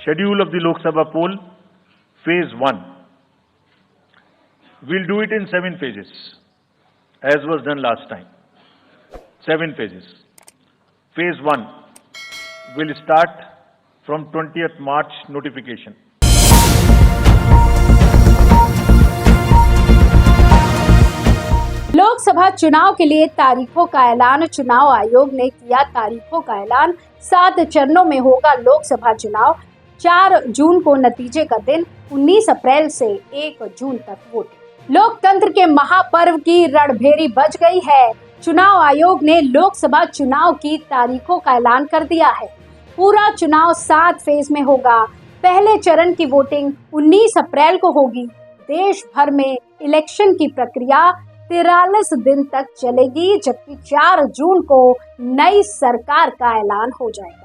schedule of the Lok Sabha poll, phase 1. We'll do it in 7 phases, as was done last time. 7 phases. Phase 1 will start from 20th March notification. Lok Sabha चुनाव के लिए तारीखों का ऐलान। चुनाव आयोग ने किया तारीखों का ऐलान। 7 चरणों में होगा लोकसभा चुनाव। 4 जून को नतीजे का दिन, 19 अप्रैल से 1 जून तक वोटिंग। लोकतंत्र के महापर्व की रणभेरी बज गई है। चुनाव आयोग ने लोकसभा चुनाव की तारीखों का ऐलान कर दिया है। पूरा चुनाव 7 फेज में होगा। पहले चरण की वोटिंग 19 अप्रैल को होगी। देश भर में इलेक्शन की प्रक्रिया 43 दिन तक चलेगी, जबकि 4 जून को नई सरकार का ऐलान हो जाएगा।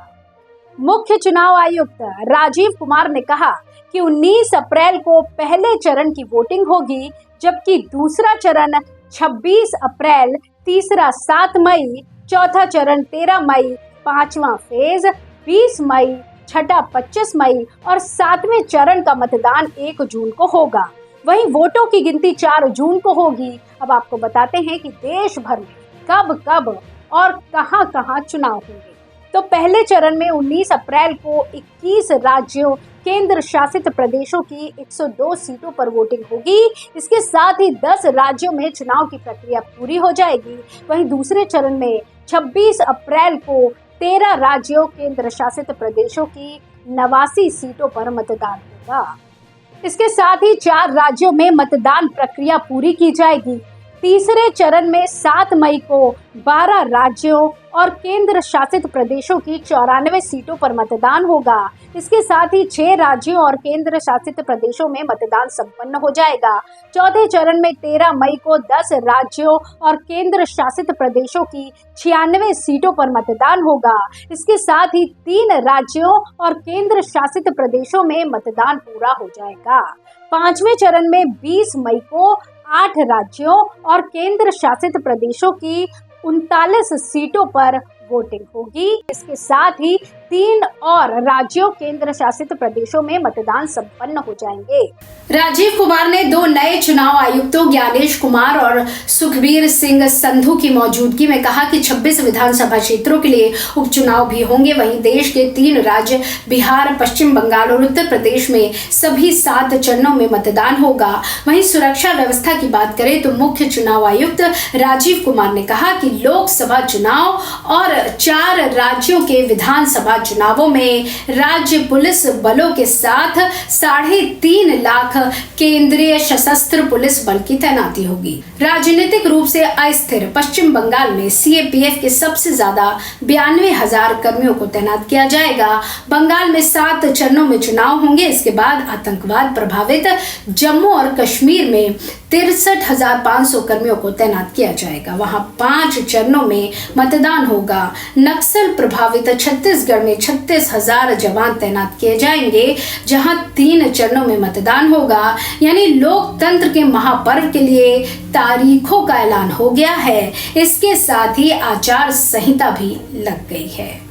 मुख्य चुनाव आयुक्त राजीव कुमार ने कहा कि 19 अप्रैल को पहले चरण की वोटिंग होगी, जबकि दूसरा चरण 26 अप्रैल, तीसरा 7 मई, चौथा चरण 13 मई, पांचवा फेज 20 मई, छठा 25 मई और 7वें चरण का मतदान 1 जून को होगा। वहीं वोटों की गिनती 4 जून को होगी। अब आपको बताते हैं कि देश भर में कब कब और कहां कहां चुनाव होंगे। तो पहले चरण में 19 अप्रैल को 21 राज्यों, केंद्र शासित प्रदेशों की 102 सीटों पर वोटिंग होगी। इसके साथ ही 10 राज्यों में चुनाव की प्रक्रिया पूरी हो जाएगी। वहीं दूसरे चरण में 26 अप्रैल को 13 राज्यों, केंद्र शासित प्रदेशों की 89 सीटों पर मतदान होगा। इसके साथ ही 4 राज्यों में मतदान प्रक्रिया पूरी की जाएगी। तीसरे चरण में 7 मई को 12 राज्यों और केंद्र शासित प्रदेशों की 94 सीटों पर मतदान होगा। इसके साथ ही 6 राज्यों और केंद्र शासित प्रदेशों में मतदान संपन्न हो जाएगा। चौथे चरण में 13 मई को 10 राज्यों और केंद्र शासित प्रदेशों की 96 सीटों पर मतदान होगा। इसके साथ ही 3 राज्यों और केंद्र शासित प्रदेशों में मतदान पूरा हो जाएगा। 5वें चरण में 20 मई को 8 राज्यों और केंद्र शासित प्रदेशों की 39 सीटों पर वोटिंग होगी। इसके साथ ही 3 और राज्यों, केंद्र शासित प्रदेशों में मतदान संपन्न हो जाएंगे। राजीव कुमार ने 2 नए चुनाव आयुक्तों ज्ञानेश कुमार और सुखबीर सिंह संधू की मौजूदगी में कहा कि 26 विधानसभा क्षेत्रों के लिए उपचुनाव भी होंगे। वहीं देश के 3 राज्य बिहार, पश्चिम बंगाल और उत्तर प्रदेश में सभी 7 चरणों में मतदान होगा। वहीं सुरक्षा व्यवस्था की बात करें तो मुख्य चुनाव आयुक्त राजीव कुमार ने कहा कि लोकसभा चुनाव और 4 राज्यों के विधानसभा चुनावों में राज्य पुलिस बलों के साथ 3.5 लाख केंद्रीय सशस्त्र पुलिस बल की तैनाती होगी। राजनीतिक रूप से अस्थिर पश्चिम बंगाल में सीएपीएफ के सबसे ज्यादा 92,000 कर्मियों को तैनात किया जाएगा। बंगाल में 7 चरणों में चुनाव होंगे। इसके बाद आतंकवाद प्रभावित जम्मू और कश्मीर में 63,500 कर्मियों को तैनात किया जाएगा। वहां 5 चरणों में मतदान होगा। नक्सल प्रभावित छत्तीसगढ़ में 36,000 जवान तैनात किए जाएंगे, जहां 3 चरणों में मतदान होगा। यानी लोकतंत्र के महापर्व के लिए तारीखों का ऐलान हो गया है। इसके साथ ही आचार संहिता भी लग गई है।